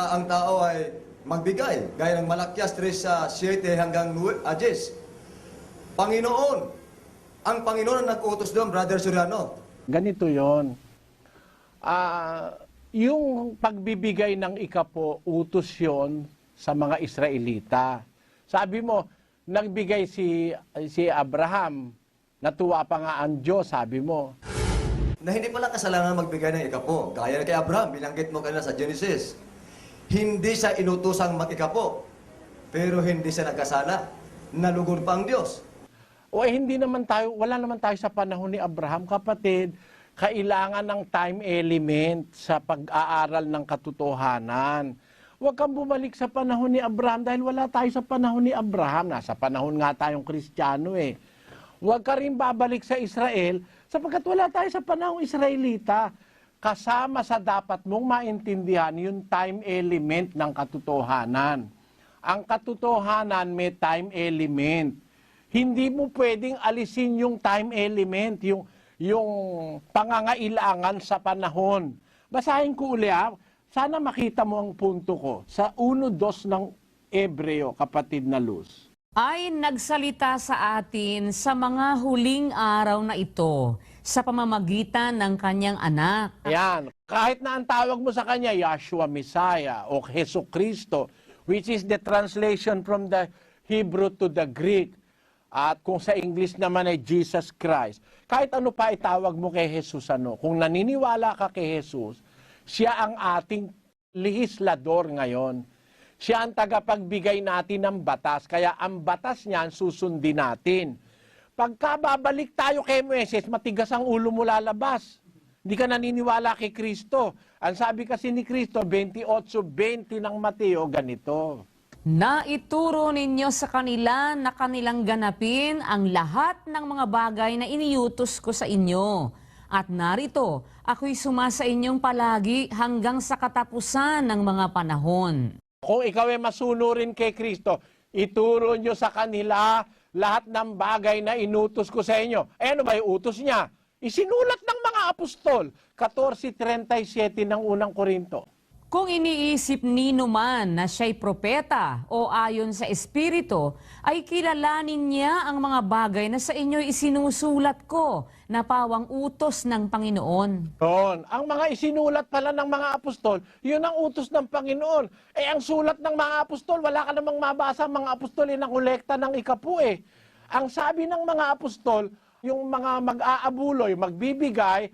na ang tao ay magbigay, gaya ng Malakyas 3:7 hanggang 10. Panginoon, ang Panginoon ang nag-utos doon, Brother Soriano. Ganito yon. Yung pagbibigay ng ikapo, utos yon sa mga Israelita. Sabi mo, nagbigay si Abraham, natuwa pa nga ang Diyos, sabi mo. Na hindi pala kasalanan magbigay ng ikapo. Gaya kay Abraham, binanggit mo kanina sa Genesis. Hindi siya inutosang mag-ikapo, pero hindi siya nagkasala. Nalugod pa ang Diyos. O hindi naman tayo, wala naman tayo sa panahon ni Abraham, kapatid. Kailangan ng time element sa pag-aaral ng katotohanan. Huwag kang bumalik sa panahon ni Abraham dahil wala tayo sa panahon ni Abraham. Nasa panahon nga tayong Kristiyano eh. Huwag ka rin babalik sa Israel sapagkat wala tayo sa panahong Israelita. Kasama sa dapat mong maintindihan yung time element ng katotohanan. Ang katotohanan may time element. Hindi mo pwedeng alisin yung time element, yung pangangailangan sa panahon. Basahin ko uli ha. Sana makita mo ang punto ko. Sa 1:2 ng Ebreo, kapatid na Luz. Ay nagsalita sa atin sa mga huling araw na ito sa pamamagitan ng kanyang anak. Yan. Kahit na ang tawag mo sa kanya, Yahshua Messiah o Jesu Cristo, which is the translation from the Hebrew to the Greek. At kung sa English naman ay Jesus Christ. Kahit ano pa itawag mo kay Jesus, kung naniniwala ka kay Jesus, siya ang ating legislador ngayon. Siya ang tagapagbigay natin ng batas, kaya ang batas niyan susundin natin. Pagka babalik tayo kay Moises, matigas ang ulo mo lalabas. Hindi ka naniniwala kay Kristo. Ang sabi kasi ni Kristo, 28:20 ng Mateo, ganito. Naituro ninyo sa kanila na kanilang ganapin ang lahat ng mga bagay na iniutos ko sa inyo. At narito, ako'y sumasa inyong palagi hanggang sa katapusan ng mga panahon. Kung ikaw ay masunurin kay Kristo, ituro nyo sa kanila lahat ng bagay na inutos ko sa inyo. Eh ano ba yung utos niya? Isinulat ng mga apostol, 14:37 ng unang Korinto. Kung iniisip nino man na siya'y propeta o ayon sa Espiritu, ay kilalanin niya ang mga bagay na sa inyo'y isinusulat ko na pawang utos ng Panginoon. Doon, ang mga isinulat pala ng mga apostol, yun ang utos ng Panginoon. Eh ang sulat ng mga apostol, wala ka namang mabasa ang mga apostol na kolekta ng ikapu eh. Ang sabi ng mga apostol, yung mga mag-aabuloy, magbigay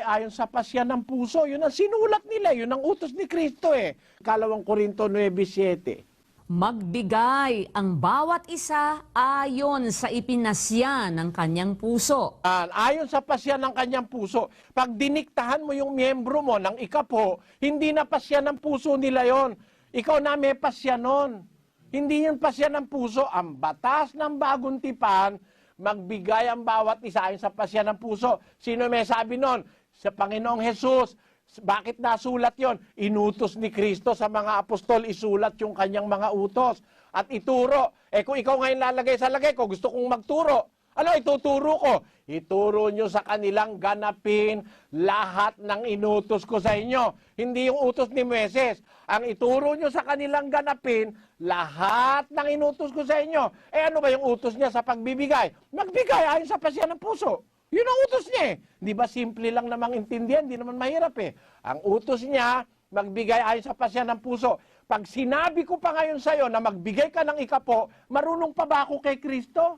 ayon sa pasya ng puso. Yun ang sinulat nila, yun ang utos ni Kristo eh. 2 Korinto 9:7. Magbigay ang bawat isa ayon sa ipinasya ng kanyang puso. Ayon sa pasya ng kanyang puso. Pag diniktahan mo yung miyembro mo ng ikapo, hindi na pasya ng puso nila yon. Ikaw na may pasya nun. Hindi yun pasya ng puso. Ang batas ng bagong tipan, magbigay ang bawat isa ayon sa pasya ng puso. Sino may sabi nun? Sa Panginoong Jesus. Bakit nasulat yon? Inutos ni Kristo sa mga apostol, isulat yung kanyang mga utos. At ituro. Eh kung ikaw ngayon lalagay sa lagay ko, gusto kong magturo. Ano ituturo ko? Ituro nyo sa kanilang ganapin lahat ng inutos ko sa inyo. Hindi yung utos ni Moises. Ang ituro nyo sa kanilang ganapin, lahat ng inutos ko sa inyo. Eh ano ba yung utos niya sa pagbibigay? Magbigay ayon sa pasya ng puso. Yun ang utos niya eh. Di ba simple lang namang intindihan? Di naman mahirap eh. Ang utos niya, magbigay ayon sa pasya ng puso. Pag sinabi ko pa ngayon sa'yo na magbigay ka ng ikapo, marunong pa ba ako kay Kristo?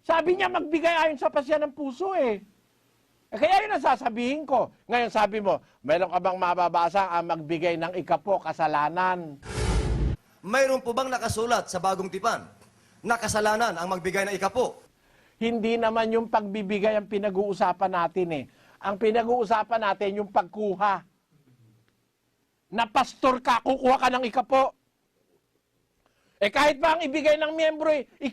Sabi niya magbigay ayon sa pasya ng puso eh. Kaya yun ang sasabihin ko. Ngayon sabi mo, mayroon ka bang mababasa ang magbigay ng ikapo, kasalanan? Mayroon po bang nakasulat sa bagong tipan na kasalanan ang magbigay ng ikapo? Hindi naman yung pagbibigay ang pinag-uusapan natin eh. Ang pinag-uusapan natin yung pagkuha. Na pastor ka, kukuha ka ng ikapo. Eh kahit ba ang ibigay ng miyembro eh, 5,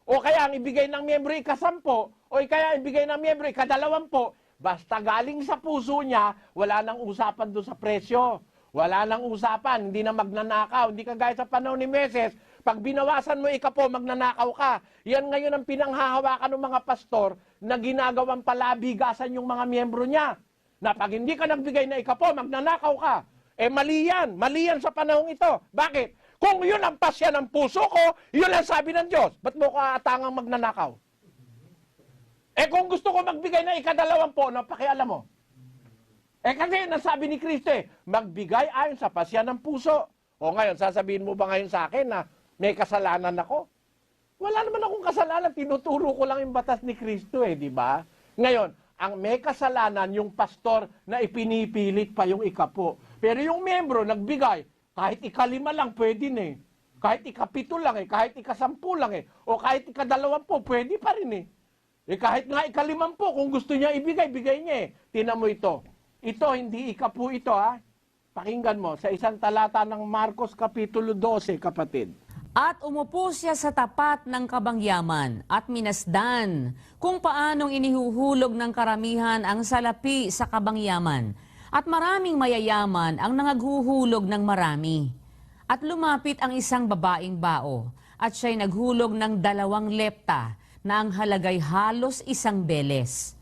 o kaya ang ibigay ng miyembro ay 10, o kaya ang ibigay ng miyembro ay 20, basta galing sa puso niya, wala nang usapan doon sa presyo. Wala nang usapan, hindi na magnanakaw. Hindi ka gaya sa panahon ni Moises. Pag binawasan mo ikapo, magnanakaw ka. Yan ngayon ang pinanghahawakan ng mga pastor na ginagawang palabigasan yung mga miyembro niya. Na pag hindi ka nagbigay na ikapo, magnanakaw ka. Mali yan. Mali yan sa panahong ito. Bakit? Kung yun ang pasya ng puso ko, yun ang sabi ng Diyos. Ba't mo ko aatangang magnanakaw? Kung gusto ko magbigay ng ika-20, ano pakialam mo? Kasi nasabi ni Kristo magbigay ayon sa pasya ng puso. O ngayon, sasabihin mo ba ngayon sa akin na may kasalanan ako? Wala naman akong kasalanan. Tinuturo ko lang yung batas ni Kristo di ba? Ngayon, ang may kasalanan yung pastor na ipinipilit pa yung ikapo. Pero yung miyembro nagbigay, kahit ika-5 lang pwede Kahit ika-7 lang kahit ika-10 lang o kahit ika-20, pwede pa rin kahit nga ika-50, kung gusto niya ibigay, bigay niya Tinan mo ito. Ito, hindi ikapo ito Pakinggan mo, sa isang talata ng Marcos Kapitulo 12, kapatid. At umupo siya sa tapat ng kabangyaman at minasdan kung paanong inihuhulog ng karamihan ang salapi sa kabangyaman. At maraming mayayaman ang nangaghuhulog ng marami. At lumapit ang isang babaeng bao at siya'y naghulog ng 2 lepta na ang halagay halos 1 beles.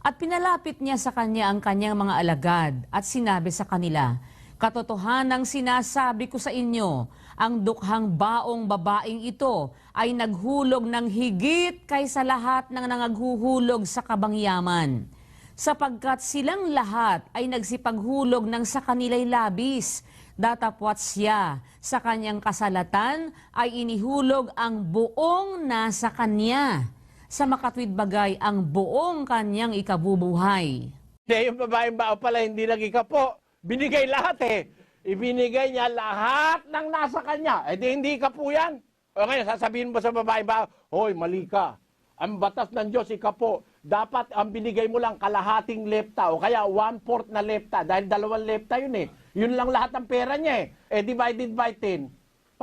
At pinalapit niya sa kanya ang kanyang mga alagad at sinabi sa kanila, "Katotohanang sinasabi ko sa inyo, ang dukhang baong babaeng ito ay naghulog ng higit kaysa lahat ng nangaghuhulog sa kabangyaman. Sapagkat silang lahat ay nagsipaghulog ng sa kanila'y labis, datapwat siya sa kanyang kasalatan ay inihulog ang buong nasa kanya. Sa makatwid bagay ang buong kanyang ikabubuhay." Yung babaeng bao pala hindi nag-ikapo. Binigay lahat Ibinigay niya lahat ng nasa kanya. Hindi ikapo yan. O ngayon, sasabihin mo sa babaeng bao, "Hoy, mali ka. Ang batas ng Diyos, ikapo. Dapat ang binigay mo lang kalahating lepta o kaya 1/4 na lepta. Dahil 2 lepta yun Yun lang lahat ng pera niya divided by 10.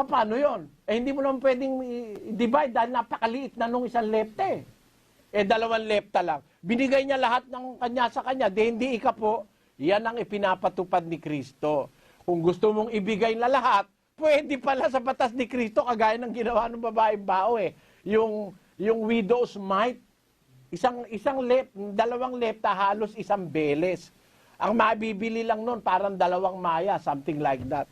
Paano yun? Hindi mo naman pwedeng i-divide dahil napakaliit na nung 1 lepta 2 lepta lang. Binigay niya lahat ng kanya sa kanya. Hindi ikapo. Yan ang ipinapatupad ni Kristo. Kung gusto mong ibigay na lahat, pwede pala sa batas ni Kristo kagaya ng ginawa ng babaeng bao Yung widow's mite, 2 lepta halos 1 beles. Ang mabibili lang nun parang 2 maya, something like that.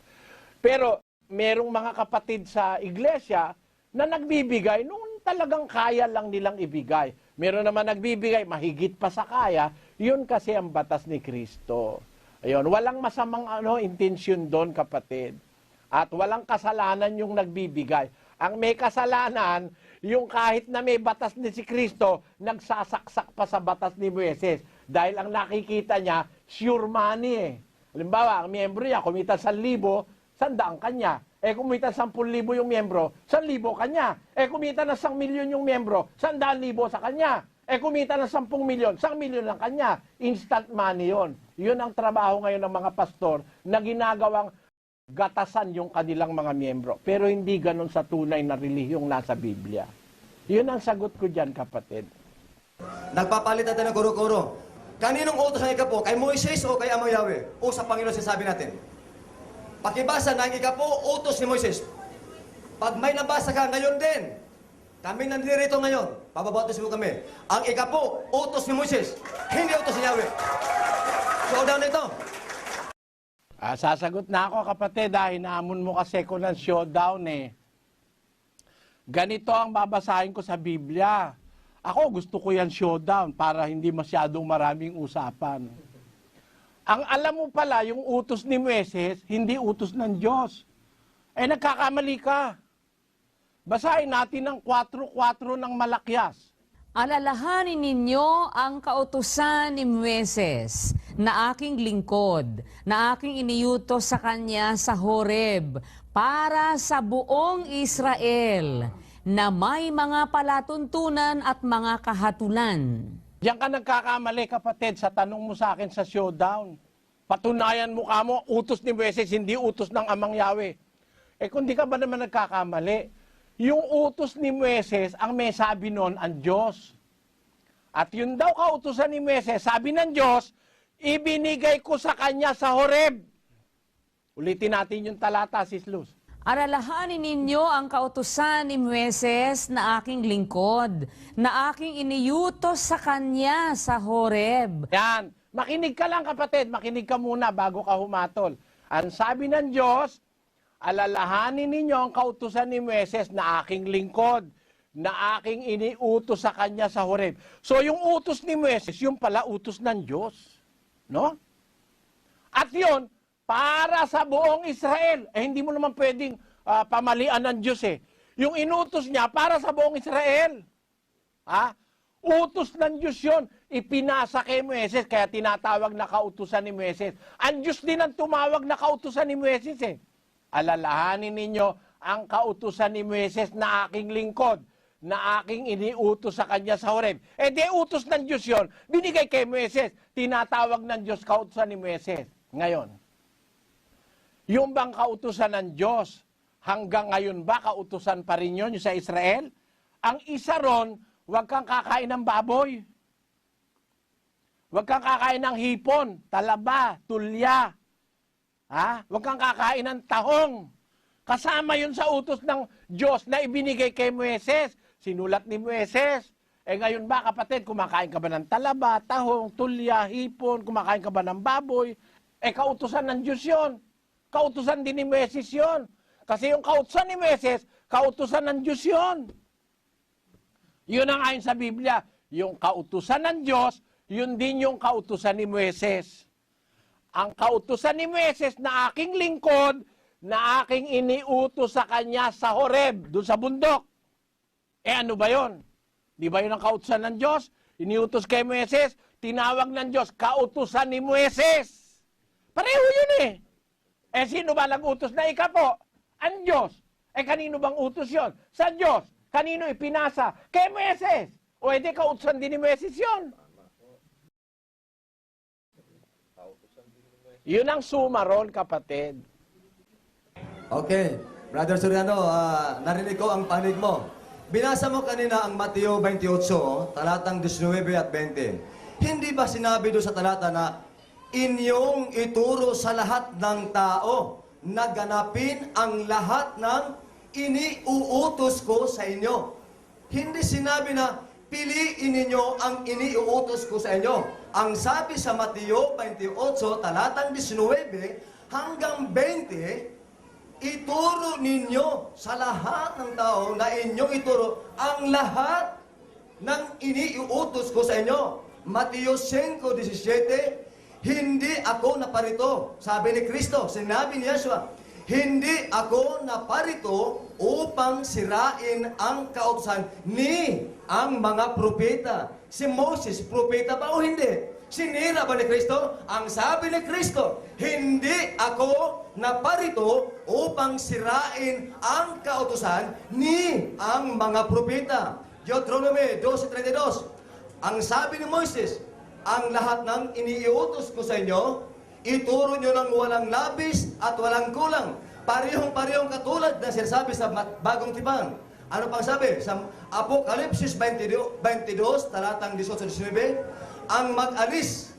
Pero merong mga kapatid sa iglesia na nagbibigay nung talagang kaya lang nilang ibigay. Meron naman nagbibigay mahigit pa sa kaya, yun kasi ang batas ni Kristo. Ayun, walang masamang intensyon doon, kapatid. At walang kasalanan yung nagbibigay. Ang may kasalanan, yung kahit na may batas ni si Kristo, nagsasaksak pa sa batas ni Moises. Dahil ang nakikita niya, sure money Halimbawa, ang miyembro niya, kumita 1,000, 100 kanya. Kumita 10,000 yung miyembro, 1,000 kanya. Kumita na 100,000 yung miyembro, 100,000 sa kanya. Kumita na 10,000,000, 100,000 lang kanya. Instant money yon. Yun ang trabaho ngayon ng mga pastor na ginagawang gatasan yung kanilang mga miyembro. Pero hindi ganun sa tunay na relihiyong nasa Biblia. Yun ang sagot ko dyan, kapatid. Nagpapalit natin ng kuro-kuro. Kaninong utos ang ikapo? Kay Moises o kay Amang Yahweh? O sa Panginoon sinasabi natin? Pakibasa ng ikapo, utos ni Moises. Pag may nabasa ka, ngayon din. Kami nandirito ngayon. Pababatos mo kami. Ang ikapo, utos ni Moises. Hindi utos ni Yahweh. Showdown ito. Sasagot na ako, kapatid, dahil naamon mo kasi ko ng showdown Ganito ang babasahin ko sa Biblia. Ako, gusto ko yan showdown para hindi masyadong maraming usapan. Ang alam mo pala, yung utos ni Moises, hindi utos ng Diyos. Nagkakamali ka. Basahin natin ang 4:4 ng Malakyas. Alalahanin ninyo ang kautusan ni Moises na aking lingkod, na aking iniutos sa kanya sa Horeb, para sa buong Israel, na may mga palatuntunan at mga kahatulan. Diyan ka nagkakamali, kapatid, sa tanong mo sa akin sa showdown. Patunayan mo ka mo, utos ni Moises, hindi utos ng Amang Yahweh. Kung di ka ba naman nagkakamali, yung utos ni Moises, ang may sabi nun, ang Diyos. At yun daw kautusan ni Moises, sabi ng Diyos, ibinigay ko sa kanya sa Horeb. Ulitin natin yung talata, Sis Luz. Alalahanin ninyo ang kautusan ni Moises na aking lingkod, na aking iniutos sa kanya sa Horeb. Yan. Makinig ka lang, kapatid. Makinig ka muna bago ka humatol. Ang sabi ng Diyos, alalahanin ninyo ang kautusan ni Moises na aking lingkod, na aking iniutos sa kanya sa Horeb. So yung utos ni Moises, yung pala utos ng Diyos. No? At yun, para sa buong Israel. Hindi mo naman pwedeng pamalian ng Diyos eh. Yung inutos niya para sa buong Israel. Utos ng Diyos yun. Ipinasa kay Moises, kaya tinatawag na kautusan ni Moises. Ang Diyos din ang tumawag na kautusan ni Moises eh. Alalahanin ninyo ang kautusan ni Moises na aking lingkod, na aking iniutos sa kanya sa Horeb. Di utos ng Diyos yun, binigay kay Moises, tinatawag ng Diyos kautusan ni Moises. Ngayon, yung bang kautusan ng Diyos, hanggang ngayon ba kautusan pa rin yun yung sa Israel? Ang isa ron, huwag kang kakain ng baboy. Huwag kang kakain ng hipon, talaba, tulya. Huwag kang kakain ng tahong. Kasama yun sa utos ng Diyos na ibinigay kay Moises. Sinulat ni Moises. Ngayon ba kapatid, kumakain ka ba ng talaba, tahong, tulya, hipon, kumakain ka ba ng baboy? Kautusan ng Diyos yun. Kautusan din ni Moises yun. Kasi yung kautusan ni Moises, kautusan ng Diyos yun. Yun ang ayon sa Biblia. Yung kautusan ng Diyos, yun din yung kautusan ni Moises. Ang kautusan ni Moises na aking lingkod, na aking iniutos sa kanya sa Horeb, doon sa bundok. Ano ba yon? Di ba yun ang kautusan ng Diyos? Iniutos kay Moises, tinawag ng Diyos, kautusan ni Moises. Pareho yun eh. Sino ba nag-utos na ikapo? Ang Diyos. Kanino bang utos yon? Sa Diyos. Kanino ipinasa? Kay Moises. O edi kautusan din ni Moises yun. Yun ang sumaron, kapatid. Okay. Brother Soriano, narinig ko ang panig mo. Binasa mo kanina ang Mateo 28, talatang 19 at 20. Hindi ba sinabi doon sa talata na inyong ituro sa lahat ng tao na ganapin ang lahat ng iniuutos ko sa inyo? Hindi sinabi na piliin ninyo ang iniuutos ko sa inyo. Ang sabi sa Mateo 28, talatang 19 hanggang 20, ituro ninyo sa lahat ng tao na inyong ituro ang lahat ng iniuutos ko sa inyo. Mateo 5:17, hindi ako naparito. Sabi ni Kristo, sinabi ni Yeshua, hindi ako naparito upang sirain ang kautusan ni ang mga propeta. Si Moses, propeta ba o hindi? Sinira ba ni Kristo? Ang sabi ni Kristo, hindi ako naparito upang sirain ang kautusan ni ang mga propeta. Deuteronomy 12:32. Ang sabi ni Moses, ang lahat ng iniutos ko sa inyo, ituro nyo ng walang labis at walang kulang. Parehong-parehong katulad na sinasabi sa Bagong Tipan. Ano pang sabi? Sa Apokalipsis 22, talatang 18-19, ang mag-alis,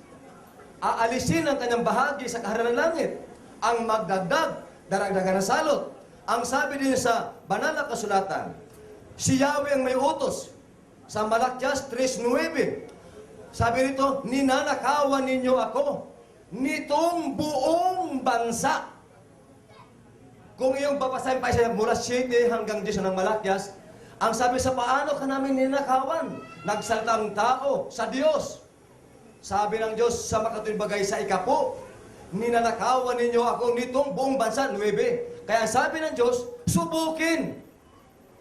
aalisin ang kanyang bahagi sa kahanan ng langit. Ang magdagdag, daragdagan ng salot. Ang sabi din sa banal na kasulatan, si Yahweh ang may utos. Sa Malakyas 3:9, sabi nito, ninanakawan ninyo ako nitong buong bansa. Kung iyong babasahin pa siya mula 7 hanggang 10 ng Malakyas, ang sabi sa paano ka namin ninakawan? Nagsaltang tao sa Diyos. Sabi ng Diyos sa makatuwid bagay sa ikapo, ninanakawan ninyo ako nitong buong bansa, 9. Kaya sabi ng Diyos, subukin.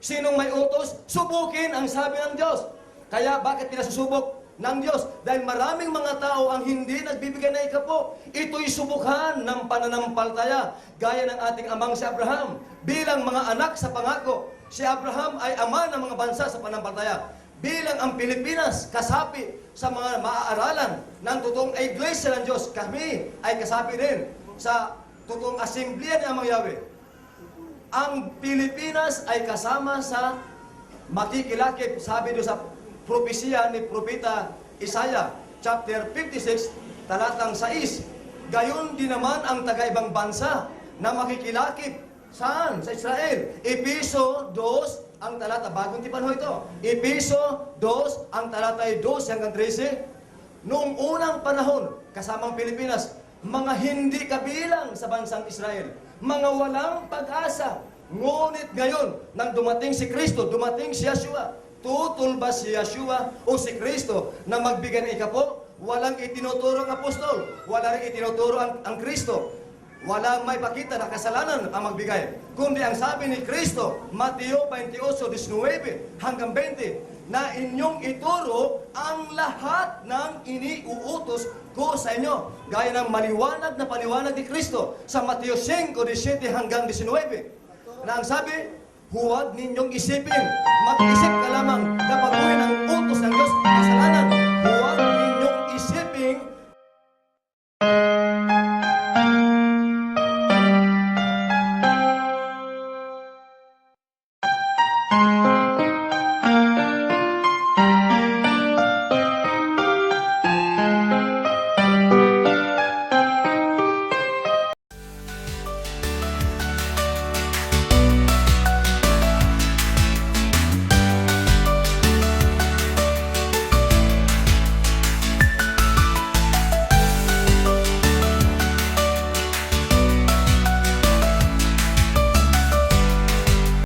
Sinong may utos? Subukin ang sabi ng Diyos. Kaya bakit pinasusubok ng Diyos? Dahil maraming mga tao ang hindi nagbibigay ng ikapo. Ito'y subukan ng pananampalataya. Gaya ng ating amang si Abraham. Bilang mga anak sa pangako, si Abraham ay ama ng mga bansa sa pananampalataya. Bilang ang Pilipinas, kasapi sa mga maaaralan ng totoong iglesia ng Diyos, kami ay kasapi din sa totoong assemblea ni Amang Yahweh. Ang Pilipinas ay kasama sa makikilakip, sabi doon sa propesya ni Propeta Isaiah, chapter 56, talatang 6. Gayon din naman ang taga-ibang bansa na makikilakip. Saan? Sa Israel. Episo 2, ang talata, bagong tipan ho ito. Episo 2, ang talata ay 12 hanggang 13. Noong unang panahon, kasamang Pilipinas, mga hindi kabilang sa bansang Israel, mga walang pag-asa. Ngunit ngayon, nang dumating si Kristo, dumating si Yeshua, tutol ba si Yeshua o si Kristo na magbigay ng ikapo? Walang itinuturo ang apostol, wala rin itinuturo ang Kristo. Wala may pakita na kasalanan ang magbigay. Kundi ang sabi ni Kristo, Mateo 28:19 hanggang 20, na inyong ituro ang lahat ng iniuutos ko sa inyo. Gaya ng maliwanag na paliwanag ni Kristo sa Mateo 5:17 hanggang 19. Na ang sabi, huwag ninyong isipin, mag-isip